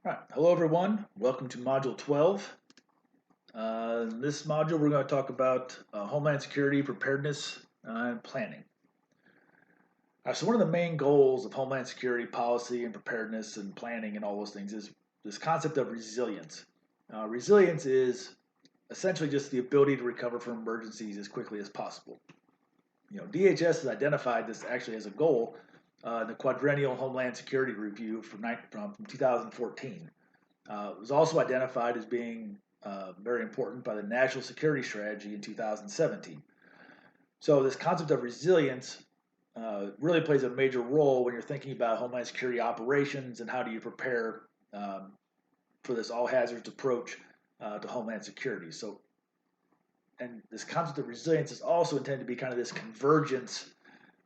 All right. Hello, everyone. Welcome to Module 12. In this module, we're going to talk about Homeland Security, preparedness, and planning. So one of the main goals of Homeland Security policy and preparedness and planning and all those things is this concept of resilience. Resilience is essentially just the ability to recover from emergencies as quickly as possible. DHS has identified this actually as a goal in the Quadrennial Homeland Security Review from 2014. It was also identified as being very important by the National Security Strategy in 2017. So this concept of resilience really plays a major role when you're thinking about Homeland Security operations and how do you prepare for this all hazards approach to Homeland Security. And this concept of resilience is also intended to be kind of this convergence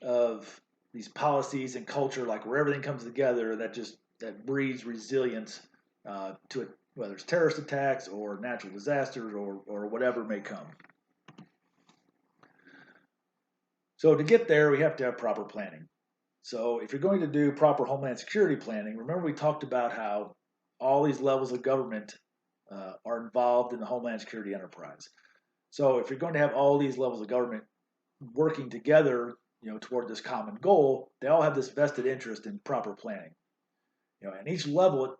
of these policies and culture, like where everything comes together, that breeds resilience to it, whether it's terrorist attacks or natural disasters or whatever may come. So to get there, we have to have proper planning. So if you're going to do proper Homeland Security planning, remember we talked about how all these levels of government are involved in the Homeland Security enterprise. So if you're going to have all these levels of government working together, toward this common goal, they all have this vested interest in proper planning. And each level,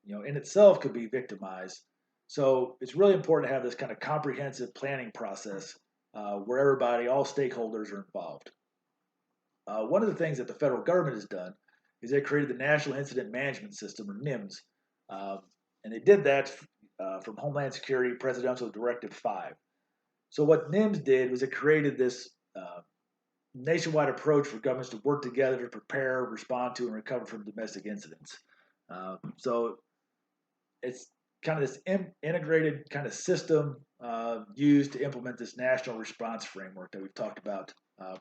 in itself could be victimized. So it's really important to have this kind of comprehensive planning process where everybody, all stakeholders are involved. One of the things that the federal government has done is they created the National Incident Management System, or NIMS, and they did that from Homeland Security Presidential Directive 5. So what NIMS did was it created this nationwide approach for governments to work together to prepare, respond to, and recover from domestic incidents. So it's kind of this integrated kind of system used to implement this national response framework that we've talked about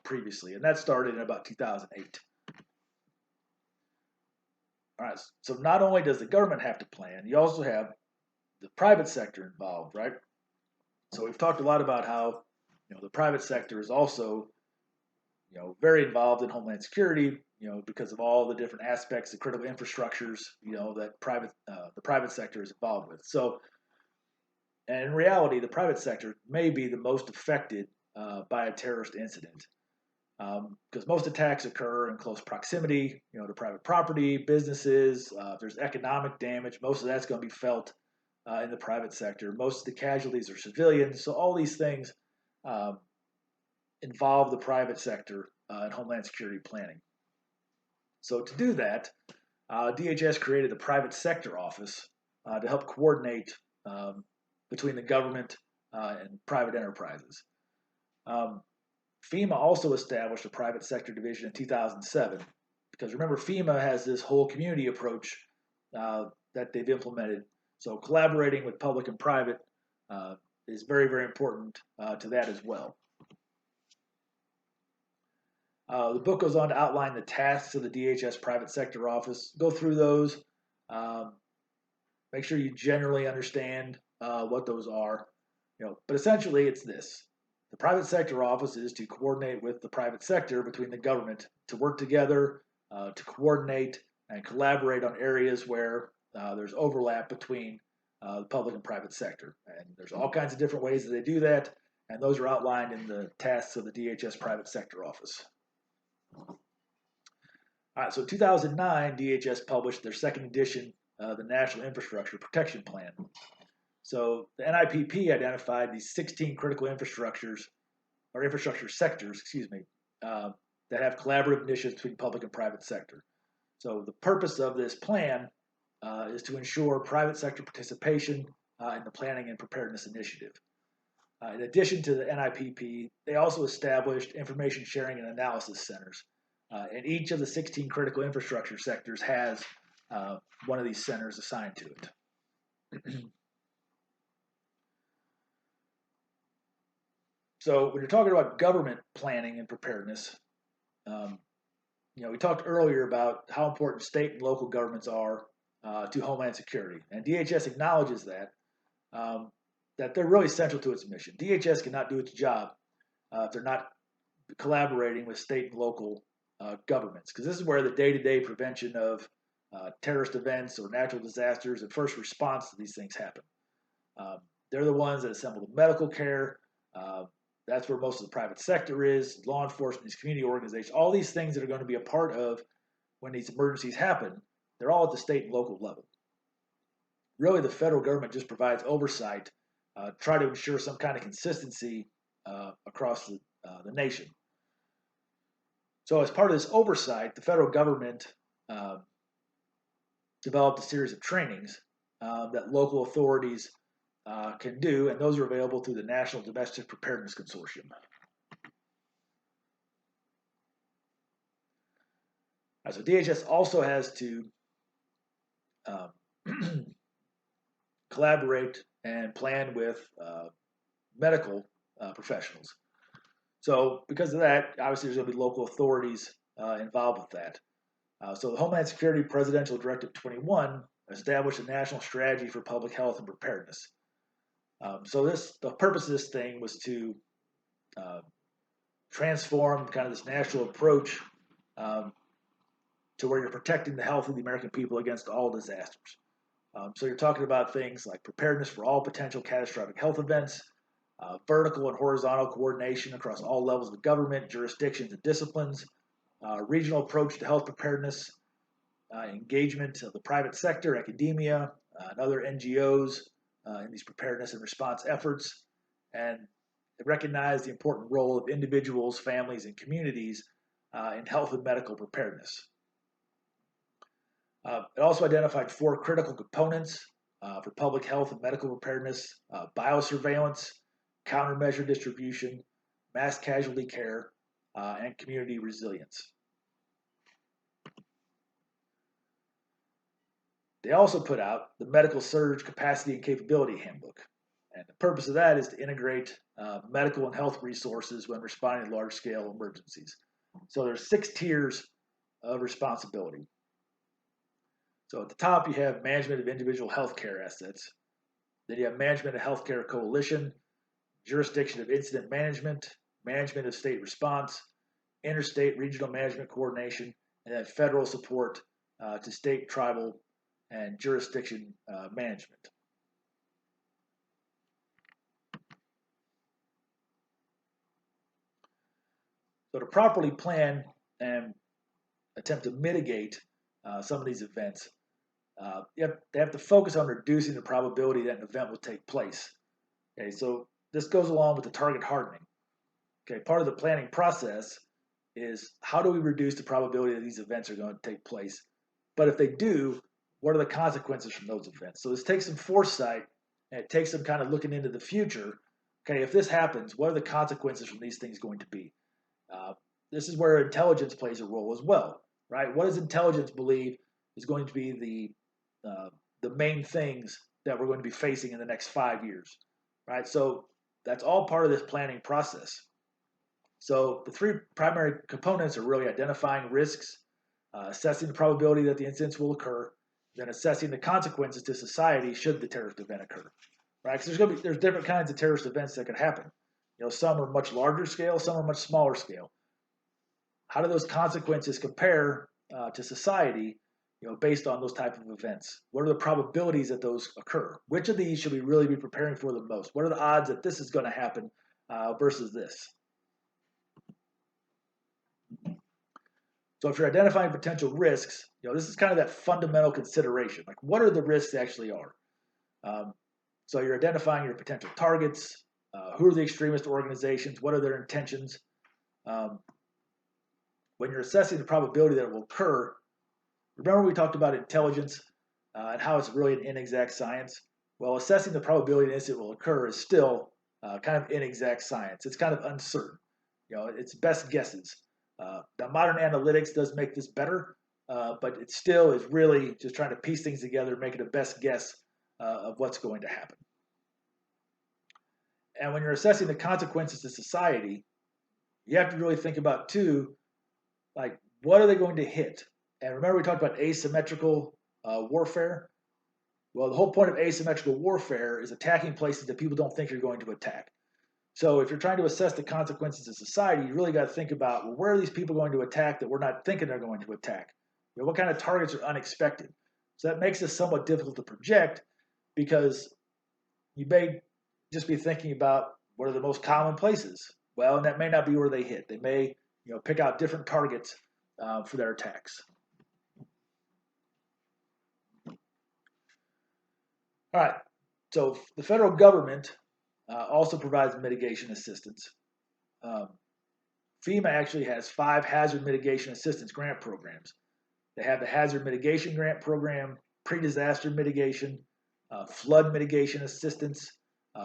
previously, and that started in about 2008. All right, so not only does the government have to plan, you also have the private sector involved, right? So we've talked a lot about how the private sector is also very involved in Homeland Security, because of all the different aspects of critical infrastructures, that the private sector is involved with. So, and in reality, the private sector may be the most affected by a terrorist incident, because most attacks occur in close proximity, to private property, businesses. If there's economic damage, most of that's going to be felt in the private sector. Most of the casualties are civilians. So all these things involve the private sector in Homeland Security planning. So to do that, DHS created the Private Sector Office to help coordinate between the government and private enterprises. FEMA also established a private sector division in 2007, because remember, FEMA has this whole community approach that they've implemented. So collaborating with public and private is very, very important to that as well. The book goes on to outline the tasks of the DHS Private Sector Office. Go through those. Make sure you generally understand what those are. But essentially, it's this: the Private Sector Office is to coordinate with the private sector between the government to work together, to coordinate and collaborate on areas where there's overlap between the public and private sector. And there's all kinds of different ways that they do that, and those are outlined in the tasks of the DHS Private Sector Office. All right, so 2009, DHS published their second edition of the National Infrastructure Protection Plan. So the NIPP identified these 16 critical infrastructure sectors, that have collaborative initiatives between public and private sector. So the purpose of this plan is to ensure private sector participation in the planning and preparedness initiative. In addition to the NIPP, they also established information sharing and analysis centers. And each of the 16 critical infrastructure sectors has one of these centers assigned to it. So when you're talking about government planning and preparedness, we talked earlier about how important state and local governments are to Homeland Security, and DHS acknowledges that they're really central to its mission. DHS cannot do its job if they're not collaborating with state and local governments, because this is where the day-to-day prevention of terrorist events or natural disasters and first response to these things happen. Um, they're the ones that assemble the medical care. Uh, that's where most of the private sector is, law enforcement, these community organizations, all these things that are going to be a part of when these emergencies happen. They're all at the state and local level. Really, the federal government just provides oversight, try to ensure some kind of consistency across the nation. So, as part of this oversight, the federal government uh, developed a series of trainings that local authorities can do, and those are available through the National Domestic Preparedness Consortium. So DHS also has to um, collaborate and plan with medical professionals. So because of that, obviously there's going to be local authorities involved with that. So the Homeland Security Presidential Directive 21 established a national strategy for public health and preparedness. So the purpose of this thing was to transform kind of this national approach to where you're protecting the health of the American people against all disasters. So you're talking about things like preparedness for all potential catastrophic health events, vertical and horizontal coordination across all levels of government, jurisdictions, and disciplines, regional approach to health preparedness, engagement of the private sector, academia, and other NGOs in these preparedness and response efforts, and it recognized the important role of individuals, families, and communities in health and medical preparedness. It also identified 4 critical components for public health and medical preparedness: biosurveillance, countermeasure distribution, mass casualty care, and community resilience. They also put out the Medical Surge Capacity and Capability Handbook. And the purpose of that is to integrate medical and health resources when responding to large-scale emergencies. So there's 6 tiers of responsibility. So at the top, you have management of individual healthcare assets. Then you have management of healthcare coalition, jurisdiction of incident management, management of state response, interstate regional management coordination, and then federal support to state, tribal, and jurisdiction management. So to properly plan and attempt to mitigate some of these events, they have to focus on reducing the probability that an event will take place. Okay, so this goes along with the target hardening. Okay, part of the planning process is how do we reduce the probability that these events are going to take place? But if they do, what are the consequences from those events? So this takes some foresight and it takes some kind of looking into the future. Okay, if this happens, what are the consequences from these things going to be? This is where intelligence plays a role as well, right? What does intelligence believe is going to be the main things that we're going to be facing in the next 5 years, right? So that's all part of this planning process. So the 3 primary components are really identifying risks, assessing the probability that the incidents will occur, then assessing the consequences to society should the terrorist event occur, right? Because there's different kinds of terrorist events that could happen. Some are much larger scale, some are much smaller scale. How do those consequences compare to society, based on those type of events? What are the probabilities that those occur? Which of these should we really be preparing for the most? What are the odds that this is going to happen versus this? So if you're identifying potential risks, this is kind of that fundamental consideration. Like, what are the risks actually are? So you're identifying your potential targets. Who are the extremist organizations? What are their intentions? When you're assessing the probability that it will occur, remember we talked about intelligence and how it's really an inexact science? Well, assessing the probability that it will occur is still kind of inexact science. It's kind of uncertain. It's best guesses. Now, modern analytics does make this better, but it still is really just trying to piece things together, make it a best guess of what's going to happen. And when you're assessing the consequences to society, you have to really think about, too, like, what are they going to hit? And remember we talked about asymmetrical warfare? Well, the whole point of asymmetrical warfare is attacking places that people don't think you're going to attack. So if you're trying to assess the consequences of society, you really got to think about, well, where are these people going to attack that we're not thinking they're going to attack? What kind of targets are unexpected? So that makes this somewhat difficult to project because you may just be thinking about what are the most common places. Well, and that may not be where they hit. They may, pick out different targets for their attacks. All right. So the federal government also provides mitigation assistance. Um, FEMA actually has 5 hazard mitigation assistance grant programs. They have the Hazard Mitigation Grant Program, Pre-Disaster Mitigation, Flood Mitigation Assistance,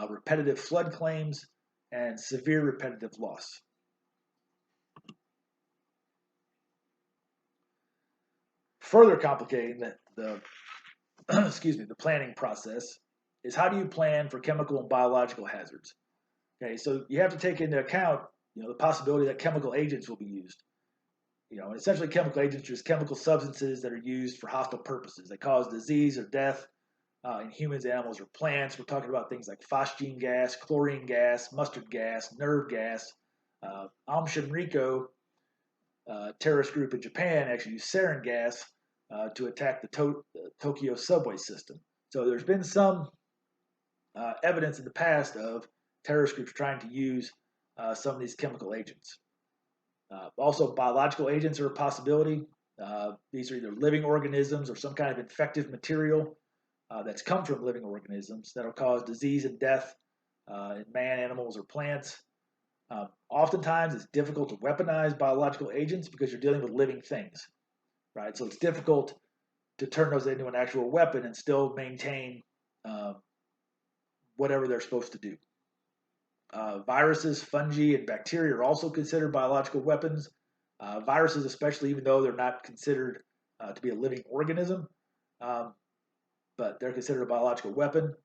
Repetitive Flood Claims, and Severe Repetitive Loss. Further complicating the the planning process is how do you plan for chemical and biological hazards? Okay, so you have to take into account the possibility that chemical agents will be used. Essentially chemical agents are just chemical substances that are used for hostile purposes. They cause disease or death in humans, animals, or plants. We're talking about things like phosgene gas, chlorine gas, mustard gas, nerve gas. Aum Shinrikyo terrorist group in Japan actually used sarin gas to attack the Tokyo subway system. So there's been some evidence in the past of terrorist groups trying to use some of these chemical agents. Also, biological agents are a possibility. These are either living organisms or some kind of infective material that's come from living organisms that'll cause disease and death in man, animals, or plants. Oftentimes, it's difficult to weaponize biological agents because you're dealing with living things, right? So it's difficult to turn those into an actual weapon and still maintain whatever they're supposed to do. Viruses, fungi, and bacteria are also considered biological weapons. Viruses, especially, even though they're not considered to be a living organism, but they're considered a biological weapon.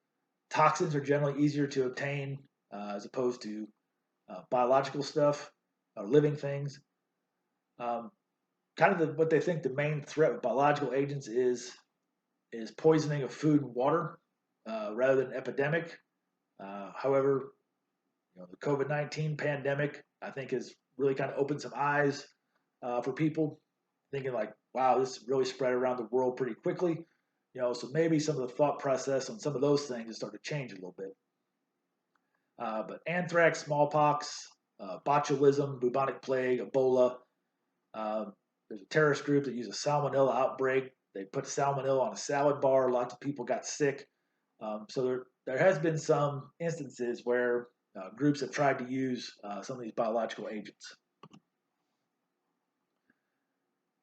Toxins are generally easier to obtain as opposed to biological stuff or living things. What they think the main threat with biological agents is poisoning of food and water rather than epidemic. However, the COVID-19 pandemic, I think, has really kind of opened some eyes for people, thinking like, wow, this really spread around the world pretty quickly. So maybe some of the thought process on some of those things is starting to change a little bit. But anthrax, smallpox, botulism, bubonic plague, Ebola. There's a terrorist group that used a salmonella outbreak. They put salmonella on a salad bar. Lots of people got sick. So there has been some instances where groups have tried to use some of these biological agents.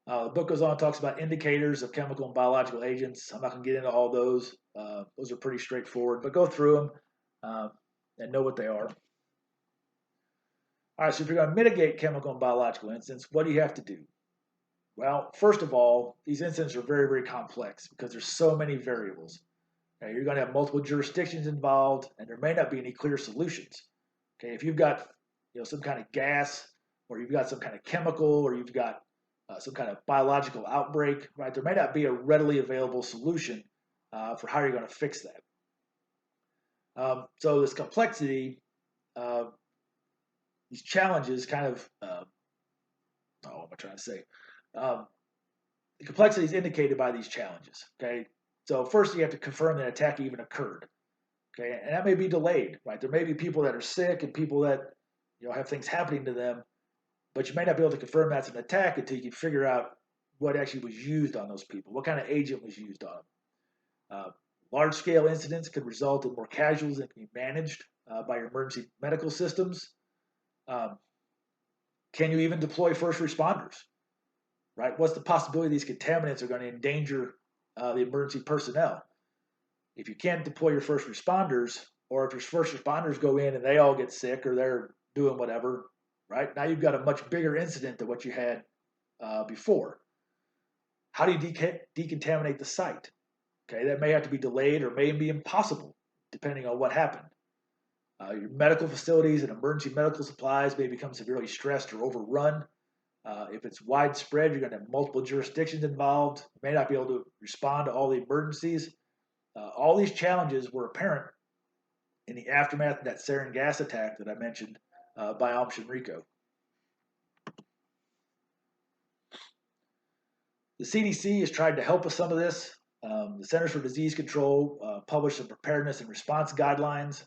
The book goes on and talks about indicators of chemical and biological agents. I'm not going to get into all those. Those are pretty straightforward, but go through them and know what they are. All right, so if you're going to mitigate chemical and biological incidents, what do you have to do? Well, first of all, these incidents are very, very complex because there's so many variables. Okay, you're going to have multiple jurisdictions involved, and there may not be any clear solutions. Okay, if you've got some kind of gas, or you've got some kind of chemical, or you've got some kind of biological outbreak, right? There may not be a readily available solution for how you're going to fix that. So this complexity, these challenges, kind of, what am I trying to say? The complexity is indicated by these challenges. Okay, so first you have to confirm that an attack even occurred. Okay, and that may be delayed, right? There may be people that are sick and people that have things happening to them, but you may not be able to confirm that's an attack until you can figure out what actually was used on those people, what kind of agent was used on them. Large-scale incidents could result in more casualties that can be managed by your emergency medical systems. Can you even deploy first responders? Right? What's the possibility these contaminants are going to endanger the emergency personnel? If you can't deploy your first responders, or if your first responders go in and they all get sick or they're doing whatever, right? Now you've got a much bigger incident than what you had before. How do you decontaminate the site? Okay, that may have to be delayed or may be impossible depending on what happened. Your medical facilities and emergency medical supplies may become severely stressed or overrun. If it's widespread, you're going to have multiple jurisdictions involved. You may not be able to respond to all the emergencies. All these challenges were apparent in the aftermath of that sarin gas attack that I mentioned by Aum Shinrikyo. The CDC has tried to help with some of this. The Centers for Disease Control published some preparedness and response guidelines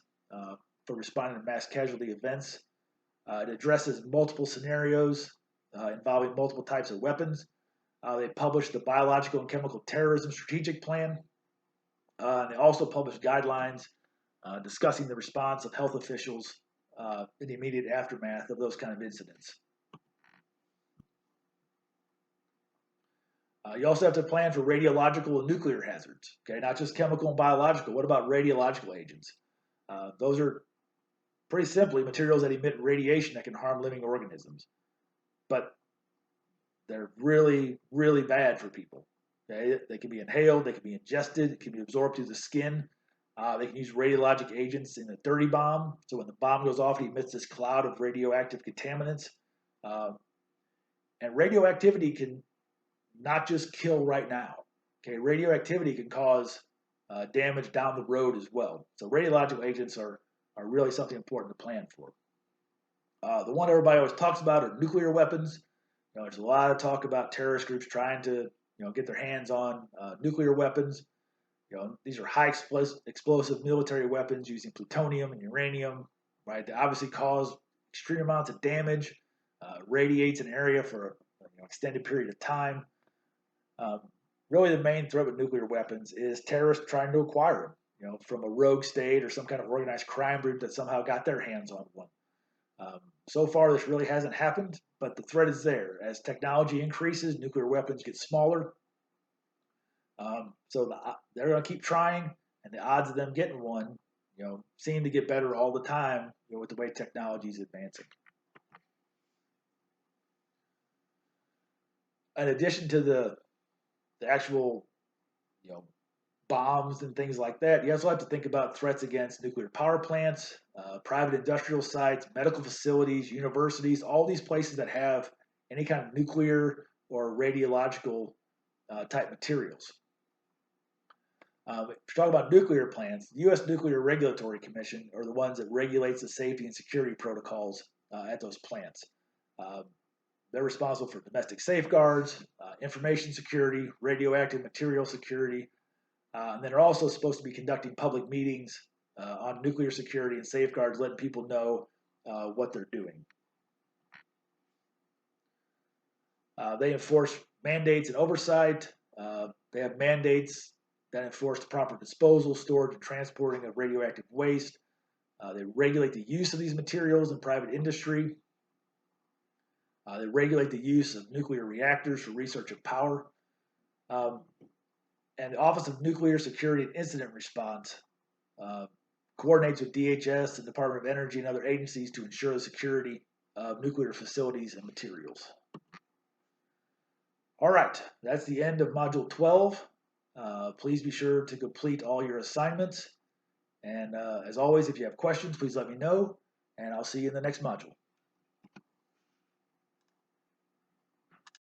for responding to mass casualty events. It addresses multiple scenarios involving multiple types of weapons. They published the Biological and Chemical Terrorism Strategic Plan. And they also published guidelines discussing the response of health officials in the immediate aftermath of those kind of incidents. You also have to plan for radiological and nuclear hazards, okay, not just chemical and biological. What about radiological agents? Those are pretty simply materials that emit radiation that can harm living organisms, but they're really, really bad for people. Okay? They can be inhaled, they can be ingested, it can be absorbed through the skin. They can use radiologic agents in a dirty bomb. So when the bomb goes off, it emits this cloud of radioactive contaminants. And radioactivity can not just kill right now. Okay, radioactivity can cause damage down the road as well. So radiological agents are really something important to plan for. The one everybody always talks about are nuclear weapons. There's a lot of talk about terrorist groups trying to get their hands on nuclear weapons. These are high explosive military weapons using plutonium and uranium, right? They obviously cause extreme amounts of damage, radiates an area for an extended period of time. Really, the main threat with nuclear weapons is terrorists trying to acquire them, from a rogue state or some kind of organized crime group that somehow got their hands on one. So far, this really hasn't happened, but the threat is there. As technology increases, nuclear weapons get smaller. So they're going to keep trying, and the odds of them getting one, seem to get better all the time, with the way technology is advancing. In addition to the actual, bombs and things like that, you also have to think about threats against nuclear power plants, private industrial sites, medical facilities, universities, all these places that have any kind of nuclear or radiological type materials. If you're talking about nuclear plants, the U.S. Nuclear Regulatory Commission are the ones that regulates the safety and security protocols at those plants. They're responsible for domestic safeguards, information security, radioactive material security, and then they're also supposed to be conducting public meetings on nuclear security and safeguards, letting people know what they're doing. They enforce mandates and oversight. They have mandates that enforce the proper disposal, storage, and transporting of radioactive waste. They regulate the use of these materials in private industry. They regulate the use of nuclear reactors for research and power. And the Office of Nuclear Security and Incident Response coordinates with DHS, the Department of Energy, and other agencies to ensure the security of nuclear facilities and materials. All right, that's the end of Module 12. Please be sure to complete all your assignments. And as always, if you have questions, please let me know, and I'll see you in the next module.